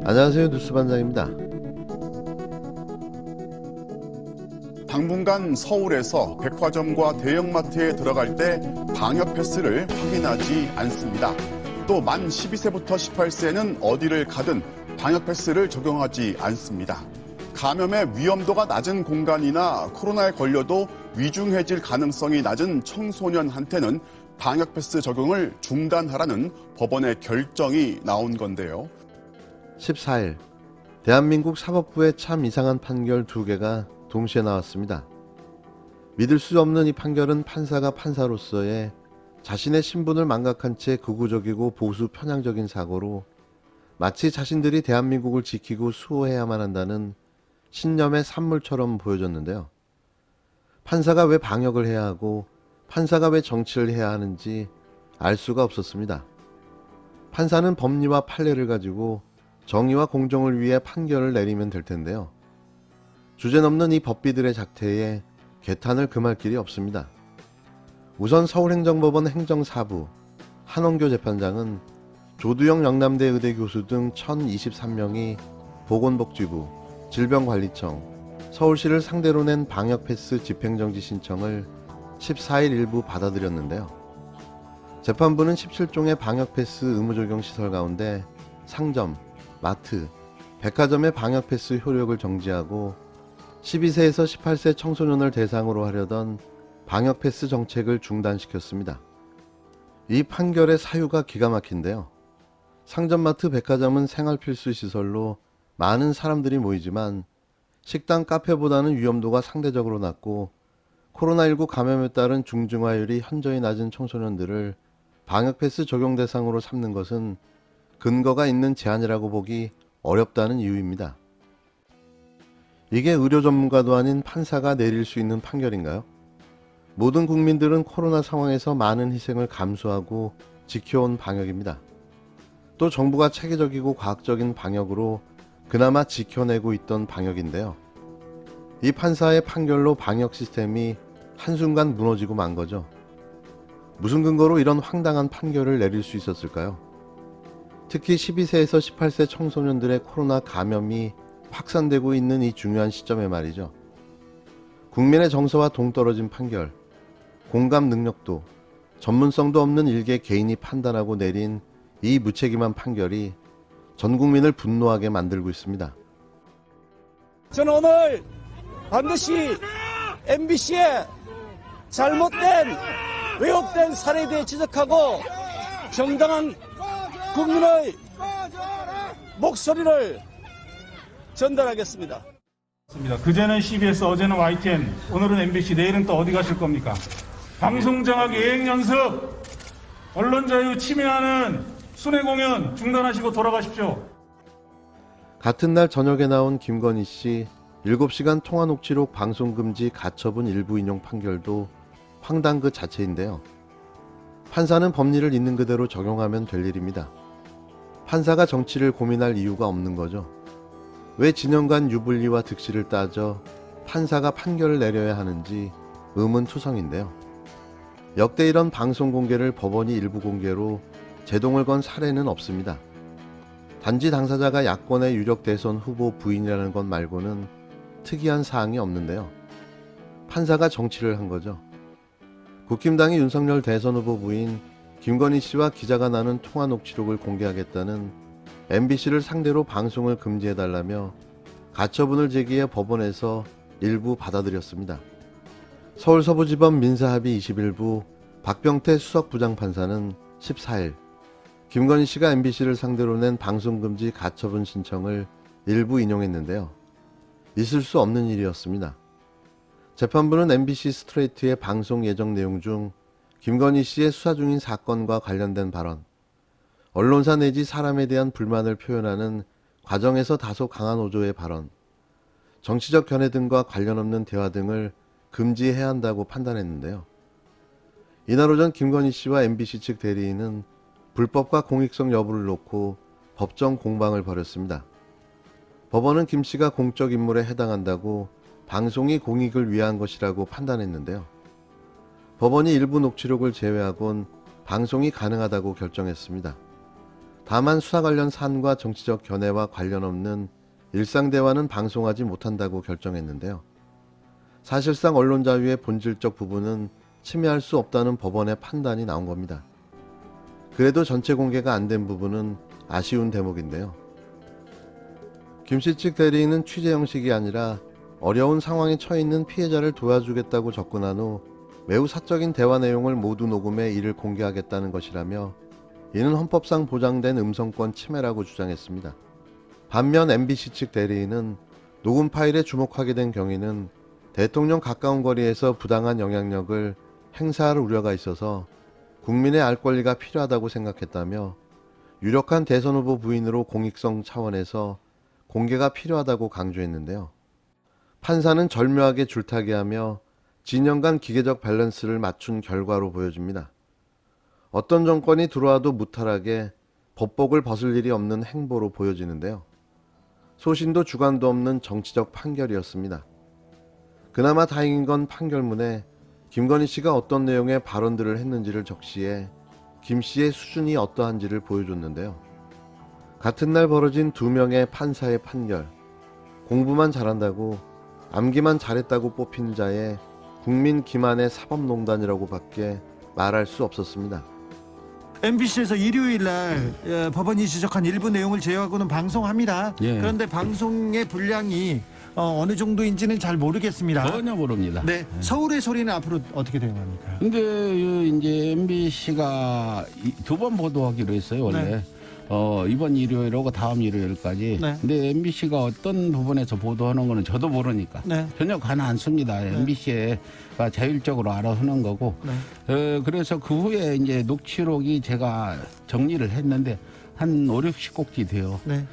안녕하세요, 뉴스반장입니다. 당분간 서울에서 백화점과 대형마트에 들어갈 때 방역 패스를 확인하지 않습니다. 또 만 12세부터 18세는 어디를 가든 방역 패스를 적용하지 않습니다. 감염의 위험도가 낮은 공간이나 코로나에 걸려도 위중해질 가능성이 낮은 청소년한테는 방역 패스 적용을 중단하라는 법원의 결정이 나온 건데요. 14일, 대한민국 사법부의 참 이상한 판결 2개가 동시에 나왔습니다. 믿을 수 없는 이 판결은 판사가 판사로서의 자신의 신분을 망각한 채 극우적이고 보수 편향적인 사고로 마치 자신들이 대한민국을 지키고 수호해야만 한다는 신념의 산물처럼 보여졌는데요. 판사가 왜 방역을 해야 하고 판사가 왜 정치를 해야 하는지 알 수가 없었습니다. 판사는 법리와 판례를 가지고 정의와 공정을 위해 판결을 내리면 될 텐데요. 주제넘는 이 법비들의 작태에 개탄을 금할 길이 없습니다. 우선 서울행정법원 행정사부 한원교 재판장은 조두영 영남대 의대 교수 등 1023명이 보건복지부, 질병관리청, 서울시를 상대로 낸 방역패스 집행정지 신청을 14일 일부 받아들였는데요. 재판부는 17종의 방역패스 의무적용 시설 가운데 상점, 마트, 백화점의 방역패스 효력을 정지하고 12세에서 18세 청소년을 대상으로 하려던 방역패스 정책을 중단시켰습니다. 이 판결의 사유가 기가 막힌데요. 상점마트 백화점은 생활필수 시설로 많은 사람들이 모이지만 식당 카페보다는 위험도가 상대적으로 낮고 코로나19 감염에 따른 중증화율이 현저히 낮은 청소년들을 방역패스 적용 대상으로 삼는 것은 근거가 있는 제안이라고 보기 어렵다는 이유입니다. 이게 의료 전문가도 아닌 판사가 내릴 수 있는 판결인가요? 모든 국민들은 코로나 상황에서 많은 희생을 감수하고 지켜온 방역입니다. 또 정부가 체계적이고 과학적인 방역으로 그나마 지켜내고 있던 방역인데요. 이 판사의 판결로 방역 시스템이 한순간 무너지고 만 거죠. 무슨 근거로 이런 황당한 판결을 내릴 수 있었을까요? 특히 12세에서 18세 청소년들의 코로나 감염이 확산되고 있는 이 중요한 시점에 말이죠. 국민의 정서와 동떨어진 판결, 공감 능력도, 전문성도 없는 일개 개인이 판단하고 내린 이 무책임한 판결이 전 국민을 분노하게 만들고 있습니다. 저는 오늘 반드시 MBC의 잘못된 왜곡된 사례에 대해 지적하고 정당한 국민의 목소리를 전달하겠습니다. 그제는 CBS, 어제는 YTN, 오늘은 MBC, 내일은 또 어디 가실 겁니까? 방송장악 예행 연습, 언론 자유 침해하는 순회 공연 중단하시고 돌아가십시오. 같은 날 저녁에 나온 김건희 씨 7시간 통화 녹취록 방송 금지 가처분 일부 인용 판결도 황당 그 자체인데요. 판사는 법리를 있는 그대로 적용하면 될 일입니다. 판사가 정치를 고민할 이유가 없는 거죠. 왜 진영간 유불리와 득실을 따져 판사가 판결을 내려야 하는지 의문투성인데요. 역대 이런 방송 공개를 법원이 일부 공개로 제동을 건 사례는 없습니다. 단지 당사자가 야권의 유력 대선 후보 부인이라는 것 말고는 특이한 사항이 없는데요. 판사가 정치를 한 거죠. 국힘당이 윤석열 대선 후보 부인 김건희 씨와 기자가 나눈 통화 녹취록을 공개하겠다는 MBC를 상대로 방송을 금지해달라며 가처분을 제기해 법원에서 일부 받아들였습니다. 서울서부지법 민사합의 21부 박병태 수석부장판사는 14일 김건희 씨가 MBC를 상대로 낸 방송금지 가처분 신청을 일부 인용했는데요. 있을 수 없는 일이었습니다. 재판부는 MBC 스트레이트의 방송 예정 내용 중 김건희 씨의 수사 중인 사건과 관련된 발언, 언론사 내지 사람에 대한 불만을 표현하는 과정에서 다소 강한 어조의 발언, 정치적 견해 등과 관련 없는 대화 등을 금지해야 한다고 판단했는데요. 이날 오전 김건희 씨와 MBC 측 대리인은 불법과 공익성 여부를 놓고 법정 공방을 벌였습니다. 법원은 김 씨가 공적 임무에 해당한다고 방송이 공익을 위한 것이라고 판단했는데요. 법원이 일부 녹취록을 제외하곤 방송이 가능하다고 결정했습니다. 다만 수사 관련 사안과 정치적 견해와 관련 없는 일상 대화는 방송하지 못한다고 결정했는데요. 사실상 언론 자유의 본질적 부분은 침해할 수 없다는 법원의 판단이 나온 겁니다. 그래도 전체 공개가 안 된 부분은 아쉬운 대목인데요. 김씨 측 대리인은 취재 형식이 아니라 어려운 상황에 처해 있는 피해자를 도와주겠다고 접근한 후 매우 사적인 대화 내용을 모두 녹음해 이를 공개하겠다는 것이라며 이는 헌법상 보장된 음성권 침해라고 주장했습니다. 반면 MBC 측 대리인은 녹음 파일에 주목하게 된 경위는 대통령 가까운 거리에서 부당한 영향력을 행사할 우려가 있어서 국민의 알 권리가 필요하다고 생각했다며 유력한 대선 후보 부인으로 공익성 차원에서 공개가 필요하다고 강조했는데요. 판사는 절묘하게 줄타기하며 진영 간 기계적 밸런스를 맞춘 결과로 보여집니다. 어떤 정권이 들어와도 무탈하게 법복을 벗을 일이 없는 행보로 보여지는데요. 소신도 주관도 없는 정치적 판결이었습니다. 그나마 다행인 건 판결문에 김건희 씨가 어떤 내용의 발언들을 했는지를 적시해 김 씨의 수준이 어떠한지를 보여줬는데요. 같은 날 벌어진 두 명의 판사의 판결, 공부만 잘한다고 암기만 잘했다고 뽑힌 자의 국민 기만의 사법농단이라고 밖에 말할 수 없었습니다. MBC에서 일요일 날 법원이 지적한 일부 내용을 제외하고는 방송합니다. 예. 그런데 방송의 분량이 어느 정도인지는 잘 모르겠습니다. 전혀 모릅니다. 네, 서울의 소리는 앞으로 어떻게 대응합니까? 근데 이제 MBC가 두 번 보도하기로 했어요, 원래. 네. 이번 일요일하고 다음 일요일까지. 네. 근데 MBC가 어떤 부분에서 보도하는 거는 저도 모르니까 네. 전혀 가는 않습니다. MBC가 자율적으로 알아서 하는 거고. 네. 그래서 그 후에 이제 녹취록이 제가 정리를 했는데 한 5, 60곡지 돼요. 네.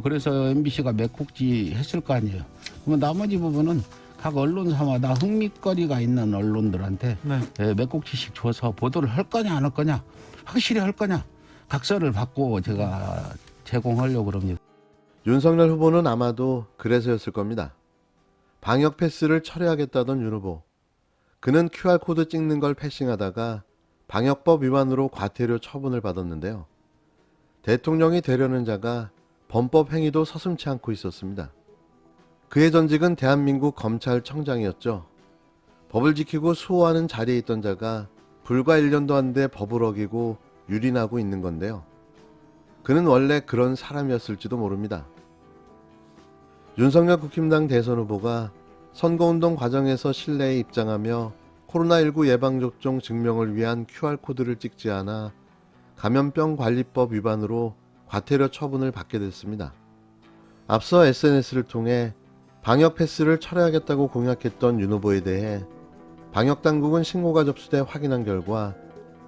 그래서 MBC가 몇 곡지 했을 거 아니에요. 그러면 나머지 부분은 각 언론사마다 흥미거리가 있는 언론들한테 네. 몇 곡지씩 줘서 보도를 할 거냐 안 할 거냐, 확실히 할 거냐, 각서를 받고 제가 제공하려고 그럽니다. 윤석열 후보는 아마도 그래서였을 겁니다. 방역 패스를 철회하겠다던 윤 후보. 그는 QR코드 찍는 걸 패싱하다가 방역법 위반으로 과태료 처분을 받았는데요. 대통령이 되려는 자가 범법 행위도 서슴지 않고 있었습니다. 그의 전직은 대한민국 검찰청장이었죠. 법을 지키고 수호하는 자리에 있던 자가 불과 1년도 안 돼 법을 어기고 유린하고 있는 건데요. 그는 원래 그런 사람이었을지도 모릅니다. 윤석열 국힘당 대선 후보가 선거운동 과정에서 실내에 입장하며 코로나19 예방접종 증명을 위한 QR코드를 찍지 않아 감염병 관리법 위반으로 과태료 처분을 받게 됐습니다. 앞서 SNS를 통해 방역 패스를 철회하겠다고 공약했던 윤 후보에 대해 방역당국은 신고가 접수돼 확인한 결과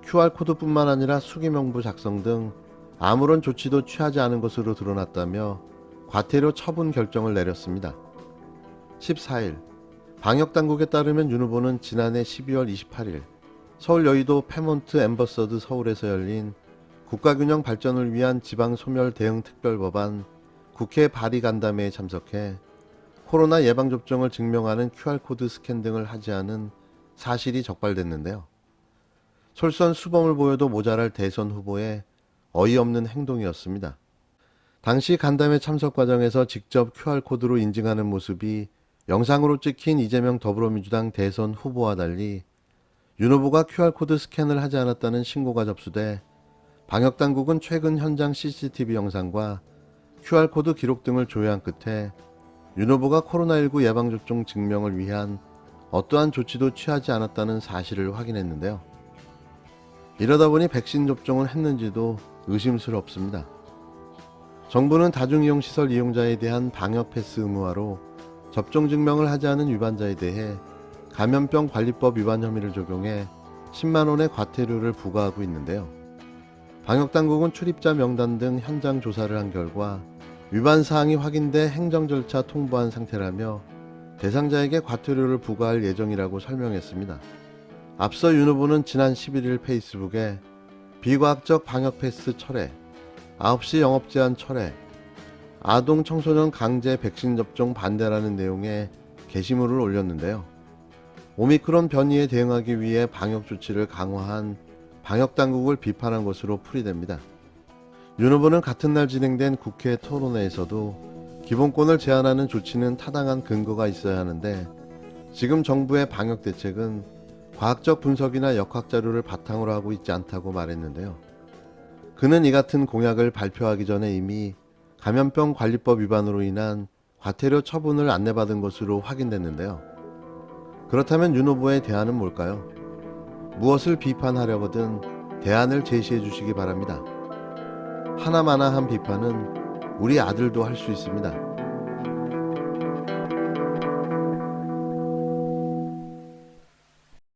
QR코드뿐만 아니라 수기명부 작성 등 아무런 조치도 취하지 않은 것으로 드러났다며 과태료 처분 결정을 내렸습니다. 14일 방역당국에 따르면 윤 후보는 지난해 12월 28일 서울 여의도 페몬트 엠버서드 서울에서 열린 국가균형 발전을 위한 지방소멸 대응 특별법안 국회 발의 간담회에 참석해 코로나 예방접종을 증명하는 QR코드 스캔 등을 하지 않은 사실이 적발됐는데요. 솔선수범을 보여도 모자랄 대선 후보의 어이없는 행동이었습니다. 당시 간담회 참석 과정에서 직접 QR코드로 인증하는 모습이 영상으로 찍힌 이재명 더불어민주당 대선 후보와 달리 윤 후보가 QR코드 스캔을 하지 않았다는 신고가 접수돼 방역당국은 최근 현장 CCTV 영상과 QR코드 기록 등을 조회한 끝에 윤 후보가 코로나19 예방접종 증명을 위한 어떠한 조치도 취하지 않았다는 사실을 확인했는데요. 이러다 보니 백신 접종을 했는지도 의심스럽습니다. 정부는 다중이용시설 이용자에 대한 방역 패스 의무화로 접종 증명을 하지 않은 위반자에 대해 감염병 관리법 위반 혐의를 적용해 10만 원의 과태료를 부과하고 있는데요. 방역당국은 출입자 명단 등 현장 조사를 한 결과 위반 사항이 확인돼 행정 절차 통보한 상태라며 대상자에게 과태료를 부과할 예정이라고 설명했습니다. 앞서 윤 후보는 지난 11일 페이스북에 비과학적 방역 패스 철회, 9시 영업 제한 철회, 아동 청소년 강제 백신 접종 반대라는 내용의 게시물을 올렸는데요. 오미크론 변이에 대응하기 위해 방역 조치를 강화한 방역당국을 비판한 것으로 풀이됩니다. 윤 후보는 같은 날 진행된 국회 토론회에서도 기본권을 제한하는 조치는 타당한 근거가 있어야 하는데 지금 정부의 방역 대책은 과학적 분석이나 역학 자료를 바탕으로 하고 있지 않다고 말했는데요. 그는 이 같은 공약을 발표하기 전에 이미 감염병 관리법 위반으로 인한 과태료 처분을 안내받은 것으로 확인됐는데요. 그렇다면 윤 후보의 대안은 뭘까요? 무엇을 비판하려거든 대안을 제시해 주시기 바랍니다. 하나마나한 비판은 우리 아들도 할 수 있습니다.